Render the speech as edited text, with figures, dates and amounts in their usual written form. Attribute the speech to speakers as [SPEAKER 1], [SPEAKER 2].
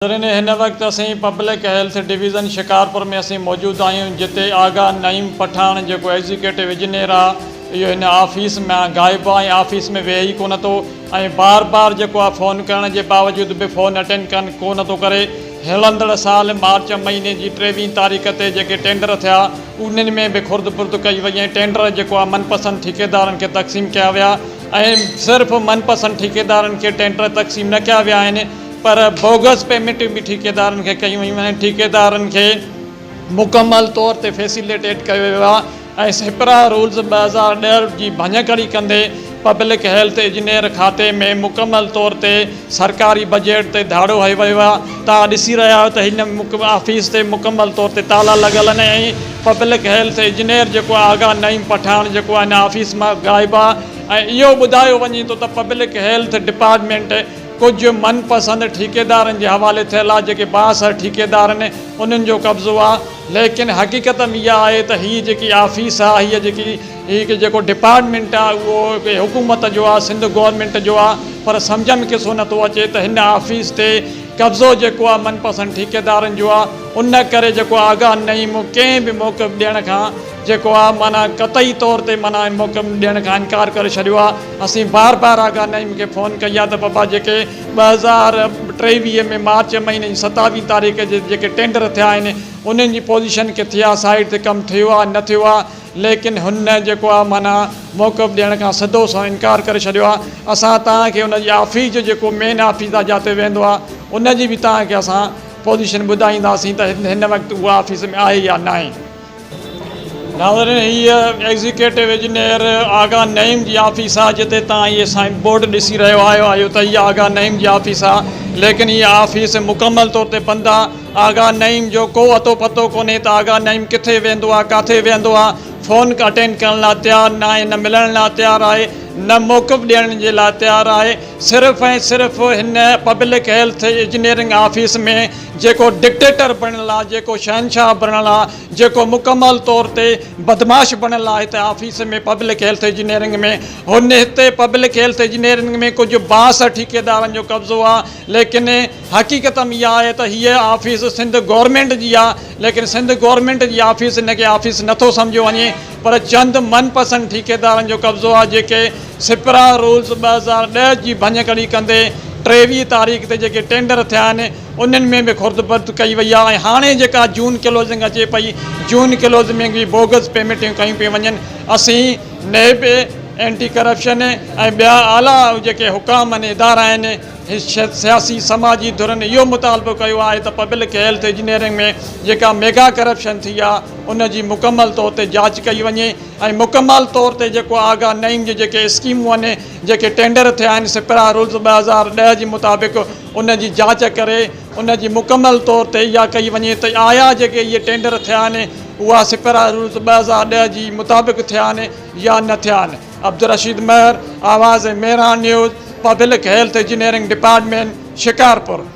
[SPEAKER 1] हिन वक्त असीं पब्लिक हेल्थ डिवीज़न शिकारपुर में असीं मौजूद आहियूं, जिते आगा नईम पठान जो एग्जीक्यूटिव इंजीनियर आहे इहो हिन ऑफिस में गायब आहे, ऑफिस में वेही कोन थो ऐं बार बार जो आहे फ़ोन करण के बावजूद भी फ़ोन अटेंड कोन थो करे। हलंदड़ साल मार्च महीने की 23 तारीख़ ते जेके टेंडर थिया उन्हनि में भी खुर्द बुर्द कई वई ऐं टेंडर जो आहे मनपसंद ठेकेदारनि के तक़सीम किया विया ऐं सिर्फ़ु मनपसंद ठेकेदारनि के टेंडर तक़सीम न किया विया आहिनि पर बोगस पेमेंट भी ठेकेदारनि खे कयूं वयूं आहिनि। ठेकेदारनि खे मुकमल तौर ते फैसिलिटेट कयो वियो आहे ऐं सिपरा रूल्स 2010 जी भञकड़ी कंदे पब्लिक हेल्थ इंजीनियर खाते में मुकमल तौर ते सरकारी बजट ते धाड़ो हयो वियो आहे। तव्हां ॾिसी रहिया आहियो त हिन ऑफिस ते मुकमल तौर ते ताला लॻल आहिनि ऐं पब्लिक हेल्थ इंजीनियर जेको आहे आगा नईम पठान जेको आहे हिन ऑफिस मां गायब आहे। ऐं इहो ॿुधायो वञे थो त पब्लिक हेल्थ डिपार्टमेंट कुछ मनपसंद ठेकेदारनि के हवाले थियल आहे, जेके बासर ठेकेदार आहिनि उन्हनि जो कब्ज़ो आहे। लेकिन हक़ीक़त में इहा आहे त हीअ जेकी ऑफिस आहे हीअ जेको डिपार्टमेंट आहे उहो हुकूमत जो आहे, सिंध गवर्नमेंट जो आहे, पर सम्झ में किसो नथो अचे त हिन ऑफिस ते कब्ज़ो जेको आहे मनपसंद ठेकेदारनि जो आहे। उन करे जेको आगा नईम कंहिं बि मौक़िफ़ ॾियण खां जेको आहे माना क़तई तौर ते माना मौक़िफ़ ॾियण खां इनकार करे छॾियो आहे। असीं बार बार आगा नईम खे फ़ोन कई आहे त बाबा जेके 2023 में मार्च महीने जी 27 तारीख़ जे जेके टेंडर थिया आहिनि उन्हनि जी पोजीशन किथे आहे, साइड ते कमु थियो आहे न थियो आहे, लेकिन हुन जेको आहे माना मौक़िफ़ ॾियण खां सिधो सो इनकार करे छॾियो आहे। असां तव्हांखे हुन जी ऑफिस जो जेको मेन ऑफिस आहे जिते वेंदो आहे उन जी बि तव्हांखे असां पोजीशन ॿुधाईंदासीं त हिन वक़्तु उहा ऑफिस में आहे या न आहे। नाज़रीन, हीअ एग्जीक्यूटिव इंजीनियर आगा नईम जी ऑफिस आहे जिते तव्हां इहे साइन बोर्ड ॾिसी रहियो आहियो त हीअ आगा नईम जी ऑफिस आहे, लेकिन हीअ ऑफिस मुकमल तौर ते बंदि आहे। आगा नईम जो को अतो पतो कोन्हे त आगा नईम किथे वेंदो आहे, किथे वेंदो आहे। फ़ोन अटेंड करण लाइ तयारु न आहे, न मिलण लाइ तयारु आहे, न मौक़िफ़ ॾियण जे लाइ तयारु आहे। सिर्फ़ु ऐं सिर्फ़ु हिन पब्लिक हेल्थ इंजीनियरिंग ऑफिस में जेको डिक्टेटर बणियल आहे, जेको शहनशाह बणियल आहे, जेको मुकमल तौर ते बदमाश बणियल आहे हिते ऑफिस में पब्लिक हेल्थ इंजीनियरिंग में, हुन हिते पब्लिक हेल्थ इंजीनियरिंग में कुझु 62 ठेकेदारनि जो कब्ज़ो आहे। लेकिन हक़ीक़त में इहा आहे त हीअ ऑफिस सिंध गवर्नमेंट जी आहे, लेकिन सिंध गवर्नमेंट जी ऑफिस हिन खे ऑफिस नथो सम्झो वञे पर चंद मनपसंद ठेकेदारनि जो कब्ज़ो आहे, जेके सिपरा रूल्स 2010 जी भञकड़ी कंदे 23 तारीख़ ते जेके टेंडर थिया आहिनि उन्हनि में भी खुर्द बुर्द कई वई आहे। ऐं हाणे जेका जून क्लोजिंग अचे पई, जून क्लोजिंग में भी बोगस पेमेंटियूं कयूं पियूं वञनि। असीं नेब एंटी करप्शन ऐं ॿिया आला जेके हुकाम आहिनि, इदारा आहिनि, सियासी समाजी धुरनि इहो मुतालबो कयो आहे त पब्लिक हेल्थ इंजीनियरिंग में जेका मेगा करप्शन थी आहे उन जी मुकमल तौर ते जांच कई वञे ऐं मुकमल तौर ते जेको आगा नईम जी जेके स्कीमूं आहिनि, जेके टेंडर थिया आहिनि सिपरा रूल्स 2010 जे मुताबिक़ उन जी जांच करे उन जी मुकमल तौर ते इहा कई वञे त आया जेके इहे टेंडर थिया आहिनि उहा सिपरा रूल्स 2010 जी मुताबिक़ थिया आहिनि या न थिया आहिनि। अब्दुल रशीद महर, आवाज़ Mehran news, public health engineering department, Shikarpur.